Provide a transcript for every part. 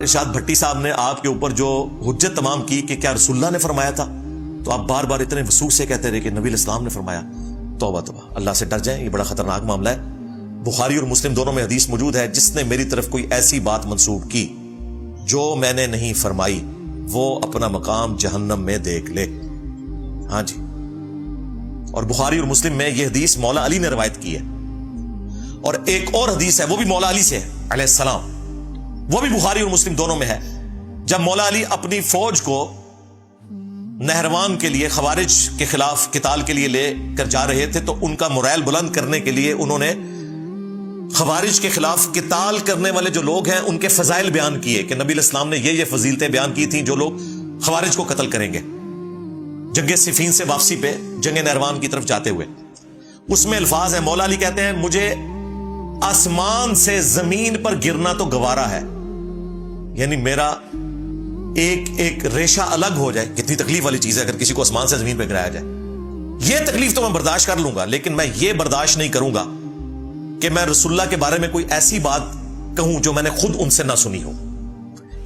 ارشاد بھٹی صاحب نے آپ کے اوپر جو حجت تمام کی کہ کیا رسول اللہ نے فرمایا تھا، تو آپ بار بار اتنے وثوق سے کہتے رہے کہ نبی الاسلام نے فرمایا. توبہ توبہ، اللہ سے ڈر جائیں، یہ بڑا خطرناک معاملہ ہے. بخاری اور مسلم دونوں میں حدیث موجود ہے، جس نے میری طرف کوئی ایسی بات منسوب کی جو میں نے نہیں فرمائی وہ اپنا مقام جہنم میں دیکھ لے. ہاں جی، اور بخاری اور مسلم میں یہ حدیث مولا علی نے روایت کی ہے. اور ایک اور حدیث ہے، وہ بھی مولا علی سے ہے علیہ السلام، وہ بھی بخاری اور مسلم دونوں میں ہے. جب مولا علی اپنی فوج کو نہروان کے لیے خوارج کے خلاف قتال کے لیے لے کر جا رہے تھے تو ان کا مورائل بلند کرنے کے لیے انہوں نے خوارج کے خلاف قتال کرنے والے جو لوگ ہیں ان کے فضائل بیان کیے کہ نبی الاسلام نے یہ فضیلتیں بیان کی تھیں جو لوگ خوارج کو قتل کریں گے جنگ صفین سے واپسی پہ جنگ نہروان کی طرف جاتے ہوئے. اس میں الفاظ ہیں، مولا علی کہتے ہیں مجھے آسمان سے زمین پر گرنا تو گوارا ہے، یعنی میرا ایک ایک ریشہ الگ ہو جائے. کتنی تکلیف والی چیز ہے اگر کسی کو آسمان سے زمین پہ گرایا جائے. یہ تکلیف تو میں برداشت کر لوں گا، لیکن میں یہ برداشت نہیں کروں گا کہ میں رسول اللہ کے بارے میں کوئی ایسی بات کہوں جو میں نے خود ان سے نہ سنی ہو.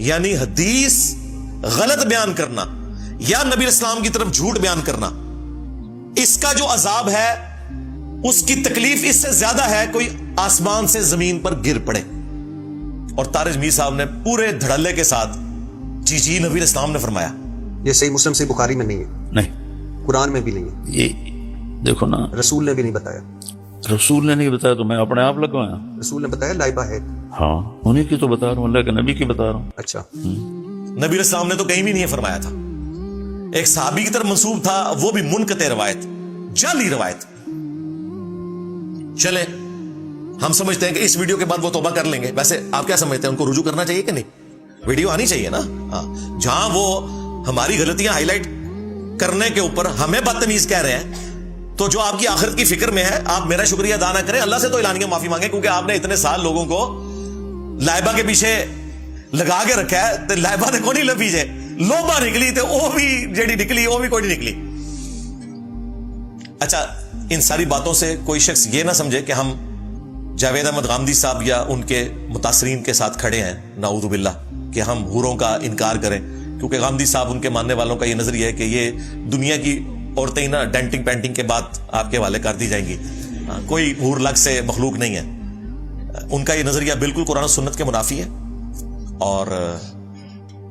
یعنی حدیث غلط بیان کرنا یا نبی اسلام کی طرف جھوٹ بیان کرنا، اس کا جو عذاب ہے، اس کی تکلیف اس سے زیادہ ہے کوئی آسمان سے زمین پر گر پڑے. اور تارج میر صاحب نے پورے دھڑلے کے ساتھ جی نبی اسلام نے فرمایا. یہ صحیح مسلم سے بخاری میں نہیں ہے، نہیں، قرآن میں بھی نہیں ہے، یہ دیکھو نا، رسول نے بھی نہیں بتایا. رسول نے نہیں بتایا تو میں اپنے آپ لگوایا. رسول نے بتایا لائبہ ہے. ہاں، انہیں کی تو بتا رہا ہوں، اللہ کے نبی کی بتا رہا ہوں. اچھا، نبی اسلام نے تو کہیں بھی نہیں فرمایا تھا. ایک صحابی کی طرف منسوب تھا، وہ بھی منقطع روایت، جعلی روایت. چلیں ہم سمجھتے ہیں کہ اس ویڈیو کے بعد وہ توبہ کر لیں گے. ویسے آپ کیا سمجھتے ہیں، ان کو رجوع کرنا چاہیے کہ نہیں؟ ویڈیو آنی چاہیے نا. ہاں، جہاں وہ ہماری غلطیاں ہائی لائٹ کرنے کے اوپر ہمیں بدتمیز کہہ رہے ہیں، تو جو آپ کی آخرت کی فکر میں ہے آپ میرا شکریہ ادا نہ کریں، اللہ سے تو اعلانیہ معافی مانگیں، کیونکہ آپ نے اتنے سال لوگوں کو لائبہ کے پیچھے لگا کے رکھا ہے. تو لائبہ نے کون نہیں لبھی جے لوبا نکلی تو وہ بھی جیڑی نکلی وہ بھی کوئی نہیں نکلی. اچھا، ان ساری باتوں سے کوئی شخص یہ نہ سمجھے کہ ہم جاوید احمد غامدی صاحب یا ان کے متاثرین کے ساتھ کھڑے ہیں، نعوذ باللہ، کہ ہم حوروں کا انکار کریں. کیونکہ غامدی صاحب، ان کے ماننے والوں کا یہ نظریہ ہے کہ یہ دنیا کی عورتیں نا ڈینٹنگ پینٹنگ کے بعد آپ کے حوالے کر دی جائیں گی، کوئی حور لگ سے مخلوق نہیں ہے. ان کا یہ نظریہ بالکل قرآن و سنت کے منافی ہے، اور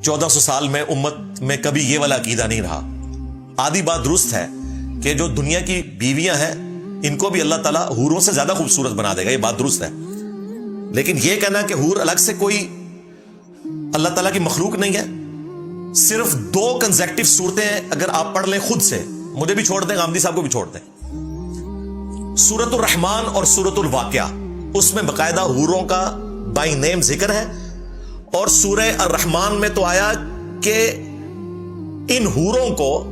1400 سال میں امت میں کبھی یہ والا عقیدہ نہیں رہا. آدھی بات درست ہے کہ جو دنیا کی بیویاں ہیں ان کو بھی اللہ تعالیٰ حوروں سے زیادہ خوبصورت بنا دے گا، یہ بات درست ہے. لیکن یہ کہنا کہ حور الگ سے کوئی اللہ تعالیٰ کی مخلوق نہیں ہے، صرف 2 کنزیکٹیو صورتیں اگر آپ پڑھ لیں خود سے، مجھے بھی چھوڑ دیں، غامدی صاحب کو بھی چھوڑ دیں، سورۃ الرحمن اور سورۃ الواقعہ، اس میں باقاعدہ حوروں کا بائی نیم ذکر ہے. اور سورہ الرحمن میں تو آیا کہ ان حوروں کو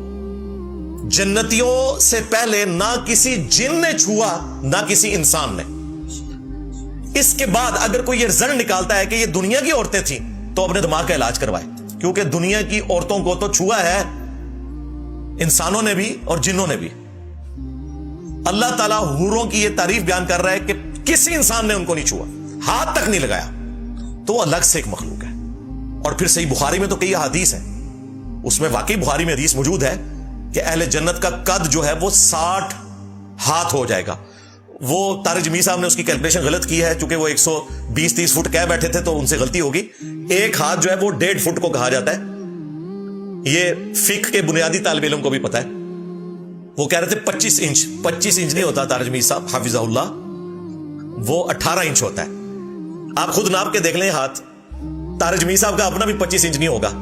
جنتیوں سے پہلے نہ کسی جن نے چھوا نہ کسی انسان نے. اس کے بعد اگر کوئی یہ رزلٹ نکالتا ہے کہ یہ دنیا کی عورتیں تھیں تو اپنے دماغ کا علاج کروائے، کیونکہ دنیا کی عورتوں کو تو چھوا ہے انسانوں نے بھی اور جنوں نے بھی. اللہ تعالیٰ حوروں کی یہ تعریف بیان کر رہا ہے کہ کسی انسان نے ان کو نہیں چھوا، ہاتھ تک نہیں لگایا، تو وہ الگ سے ایک مخلوق ہے. اور پھر صحیح بخاری میں تو کئی حدیث ہیں، اس میں واقعی بخاری میں حدیث موجود ہے کہ اہل جنت کا قد جو ہے وہ 60 ہاتھ ہو جائے گا. وہ طارق جمیل صاحب نے اس کی کیلکولیشن غلط کی ہے، چونکہ وہ 120-30 فٹ کہہ بیٹھے تھے تو ان سے غلطی ہوگی. ایک ہاتھ جو ہے وہ 1.5 فٹ کو کہا جاتا ہے. یہ فقہ کے بنیادی طالب علم کو بھی پتا ہے. وہ کہہ رہے تھے 25 انچ. 25 انچ نہیں ہوتا طارق جمیل صاحب حافظہ اللہ، وہ 18 انچ ہوتا ہے. آپ خود ناپ کے دیکھ لیں ہاتھ. طارق جمیل صاحب کا اپنا بھی 25 انچ نہیں ہوگا،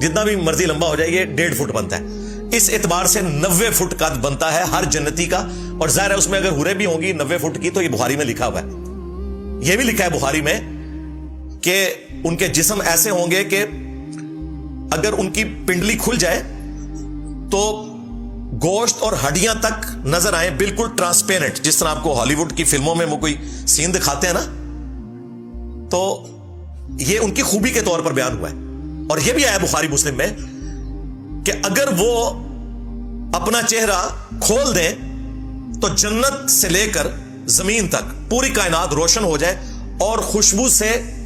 جتنا بھی مرضی لمبا ہو جائے یہ 1.5 فٹ بنتا ہے. اس اعتبار سے 90 فٹ قد بنتا ہے ہر جنتی کا. اور ظاہر ہے اس میں اگر حوریں بھی ہوں گی 90 فٹ کی تو یہ بخاری میں لکھا ہوا ہے. یہ بھی لکھا ہے بخاری میں کہ ان کے جسم ایسے ہوں گے کہ اگر ان کی پنڈلی کھل جائے تو گوشت اور ہڈیاں تک نظر آئیں، بالکل ٹرانسپیرنٹ، جس طرح آپ کو ہالی ووڈ کی فلموں میں وہ کوئی سین دکھاتے ہیں نا. تو یہ ان کی خوبی کے طور پر بیان ہوا ہے. اور یہ بھی آیا بخاری مسلم میں کہ اگر وہ اپنا چہرہ کھول دیں تو جنت سے لے کر زمین تک پوری کائنات روشن ہو جائے اور خوشبو سے